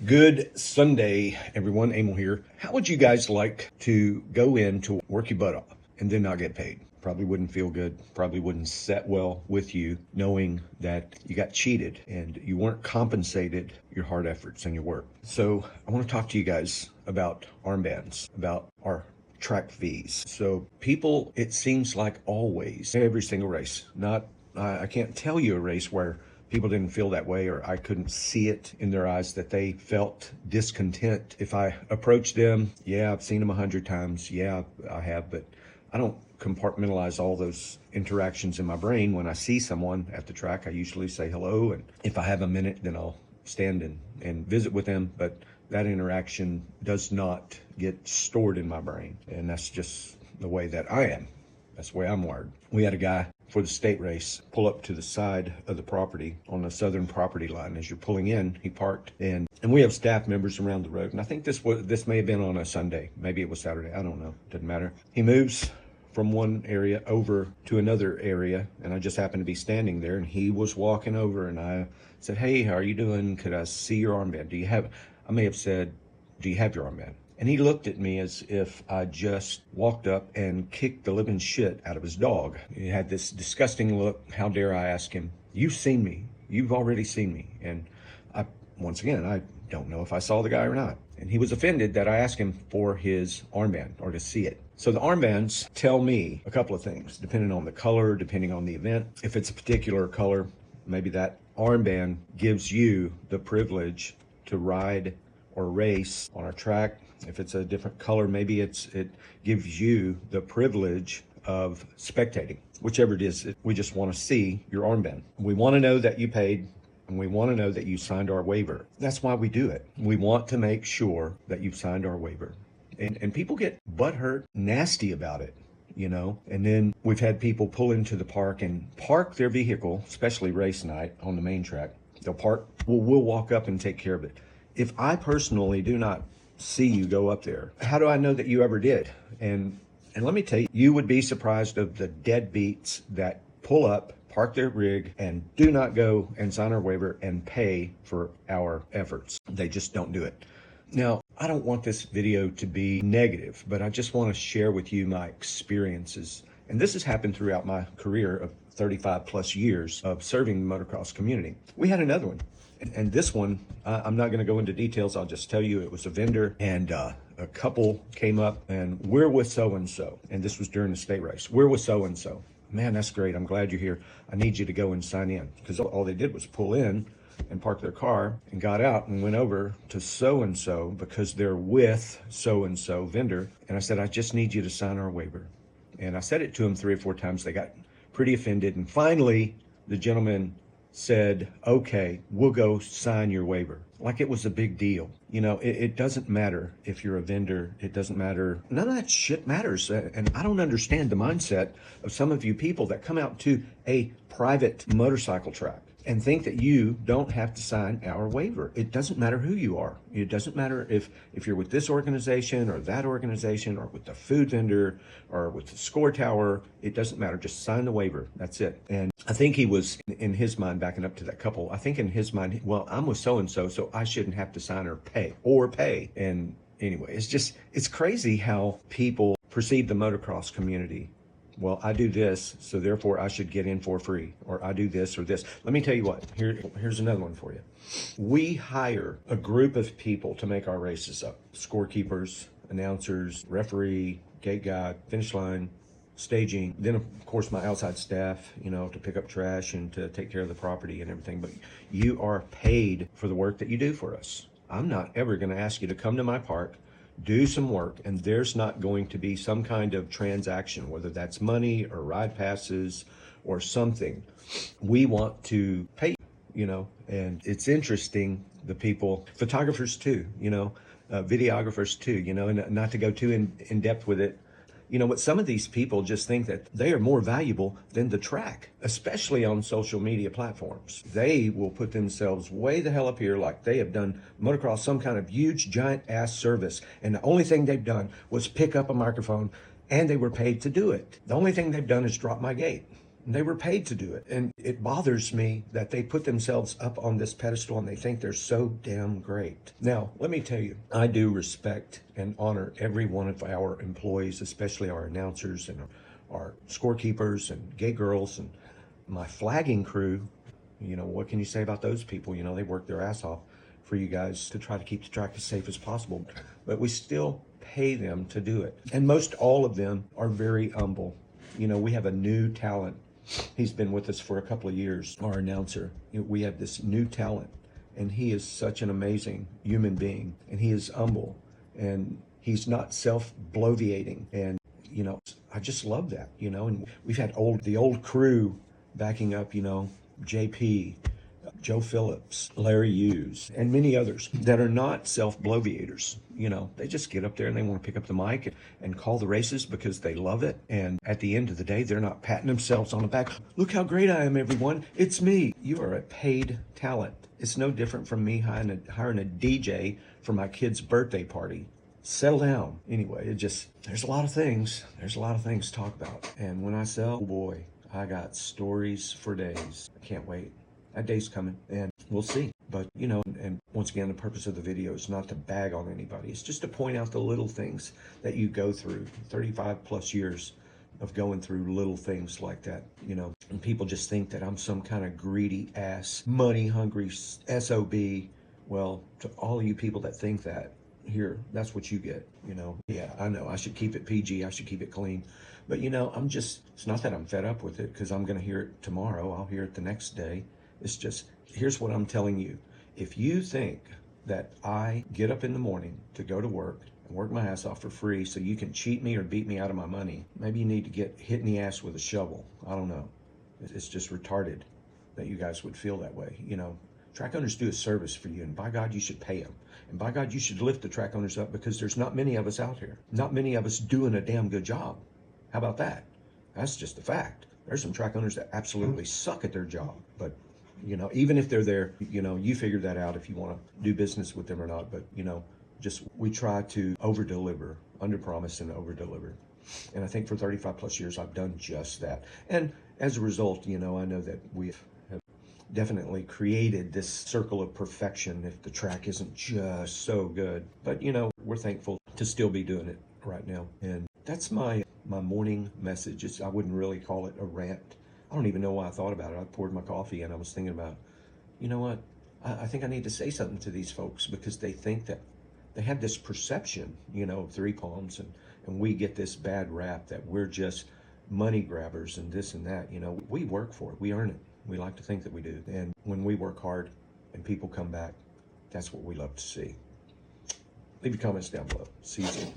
Good Sunday, everyone. Emil here. How would you guys like to go in to work your butt off and then not get paid? Probably wouldn't feel good. Probably wouldn't set well with you knowing that you got cheated and you weren't compensated your hard efforts and your work. So I want to talk to you guys about armbands, about our track fees. So people, it seems like always, every single race, I can't tell you a race where people didn't feel that way, or I couldn't see it in their eyes that they felt discontent. If I approached them, yeah, I've seen them 100 times. Yeah, I have, but I don't compartmentalize all those interactions in my brain. When I see someone at the track, I usually say hello. And if I have a minute, then I'll stand and visit with them. But that interaction does not get stored in my brain. And that's just the way that I am. That's the way I'm wired. We had a guy for the state race pull up to the side of the property on the southern property line. As you're pulling in, he parked, and we have staff members around the road. And I think this may have been on a Sunday. Maybe it was Saturday. I don't know. Doesn't matter. He moves from one area over to another area, and I just happened to be standing there, and he was walking over, and I said, "Hey, how are you doing? Could I see your armband? I may have said, do you have your armband?" And he looked at me as if I just walked up and kicked the living shit out of his dog. He had this disgusting look. How dare I ask him? You've seen me. You've already seen me. And once again, I don't know if I saw the guy or not. And he was offended that I asked him for his armband or to see it. So the armbands tell me a couple of things, depending on the color, depending on the event. If it's a particular color, maybe that armband gives you the privilege to ride or race on our track. If it's a different color, maybe it gives you the privilege of spectating. Whichever it is, we just want to see your armband. We want to know that you paid, and we want to know that you signed our waiver. That's why we do it. We want to make sure that you've signed our waiver. And people get butthurt, nasty about it, you know. And then we've had people pull into the park and park their vehicle, especially race night on the main track. They'll park, we'll walk up and take care of it. If I personally do not see you go up there, how do I know that you ever did? And let me tell you, you would be surprised of the deadbeats that pull up, park their rig, and do not go and sign our waiver and pay for our efforts. They just don't do it. Now, I don't want this video to be negative, but I just want to share with you my experiences. And this has happened throughout my career of 35 plus years of serving the motocross community. We had another one. And this one, I'm not going to go into details. I'll just tell you it was a vendor, and a couple came up and we're with so-and-so. And this was during the state race. We're with so-and-so. Man, that's great. I'm glad you're here. I need you to go and sign in. Because all they did was pull in and park their car and got out and went over to so-and-so because they're with so-and-so vendor. And I said, I just need you to sign our waiver. And I said it to them 3 or 4 times. They got pretty offended. And finally, the gentleman said, okay, we'll go sign your waiver. Like it was a big deal. You know, it doesn't matter if you're a vendor. It doesn't matter. None of that shit matters. And I don't understand the mindset of some of you people that come out to a private motorcycle track and think that you don't have to sign our waiver. It doesn't matter who you are. It doesn't matter if you're with this organization or that organization or with the food vendor or with the score tower. It doesn't matter. Just sign the waiver. That's it. And I think he was, in his mind, backing up to that couple, I think in his mind, well, I'm with so-and-so, so I shouldn't have to sign or pay. And anyway, it's crazy how people perceive the motocross community. Well, I do this, so therefore I should get in for free, or I do this or this. Let me tell you what, here's another one for you. We hire a group of people to make our races up. Scorekeepers, announcers, referee, gate guy, finish line, staging. Then, of course, my outside staff, you know, to pick up trash and to take care of the property and everything. But you are paid for the work that you do for us. I'm not ever going to ask you to come to my park, do some work, and there's not going to be some kind of transaction, whether that's money or ride passes or something. We want to pay, you know. And it's interesting, the people, photographers too, you know, videographers too, you know, and not to go too in depth with it. You know what, some of these people just think that they are more valuable than the track, especially on social media platforms. They will put themselves way the hell up here like they have done motocross some kind of huge giant ass service, and the only thing they've done was pick up a microphone, and they were paid to do it. The only thing they've done is drop my gate. They were paid to do it. And it bothers me that they put themselves up on this pedestal and they think they're so damn great. Now, let me tell you, I do respect and honor every one of our employees, especially our announcers and our scorekeepers and gate girls and my flagging crew. You know, what can you say about those people? You know, they work their ass off for you guys to try to keep the track as safe as possible. But we still pay them to do it. And most all of them are very humble. You know, we have a new talent. He's been with us for a couple of years, our announcer. We have this new talent, and he is such an amazing human being, and he is humble, and he's not self-bloviating. And, you know, I just love that, you know. And we've had the old crew backing up, you know, JP, Joe Phillips, Larry Hughes, and many others that are not self-bloviators. You know, they just get up there and they want to pick up the mic and call the races because they love it. And at the end of the day, they're not patting themselves on the back. Look how great I am, everyone. It's me. You are a paid talent. It's no different from me hiring a DJ for my kid's birthday party. Settle down. Anyway, there's a lot of things. There's a lot of things to talk about. And when I sell, oh boy, I got stories for days. I can't wait. That day's coming, and we'll see. But, you know, and once again, the purpose of the video is not to bag on anybody. It's just to point out the little things that you go through. 35 plus years of going through little things like that, you know. And people just think that I'm some kind of greedy ass, money-hungry SOB. Well, to all of you people that think that, here, that's what you get, you know. Yeah, I know, I should keep it PG, I should keep it clean. But, you know, it's not that I'm fed up with it, because I'm going to hear it tomorrow. I'll hear it the next day. It's just, here's what I'm telling you. If you think that I get up in the morning to go to work and work my ass off for free so you can cheat me or beat me out of my money, maybe you need to get hit in the ass with a shovel. I don't know. It's just retarded that you guys would feel that way. You know, track owners do a service for you, and by God, you should pay them. And by God, you should lift the track owners up, because there's not many of us out here. Not many of us doing a damn good job. How about that? That's just a fact. There's some track owners that absolutely suck at their job, but you know, even if they're there, you know, you figure that out if you want to do business with them or not. But, you know, just we try to over-deliver, under-promise and over-deliver. And I think for 35 plus years, I've done just that. And as a result, you know, I know that we have definitely created this circle of perfection if the track isn't just so good. But, you know, we're thankful to still be doing it right now. And that's my morning message. I wouldn't really call it a rant. I don't even know why I thought about it. I poured my coffee and I was thinking about, you know what? I think I need to say something to these folks, because they think that they have this perception, you know, of Three Palms, and we get this bad rap that we're just money grabbers and this and that. You know, we work for it. We earn it. We like to think that we do. And when we work hard and people come back, that's what we love to see. Leave your comments down below. See you soon.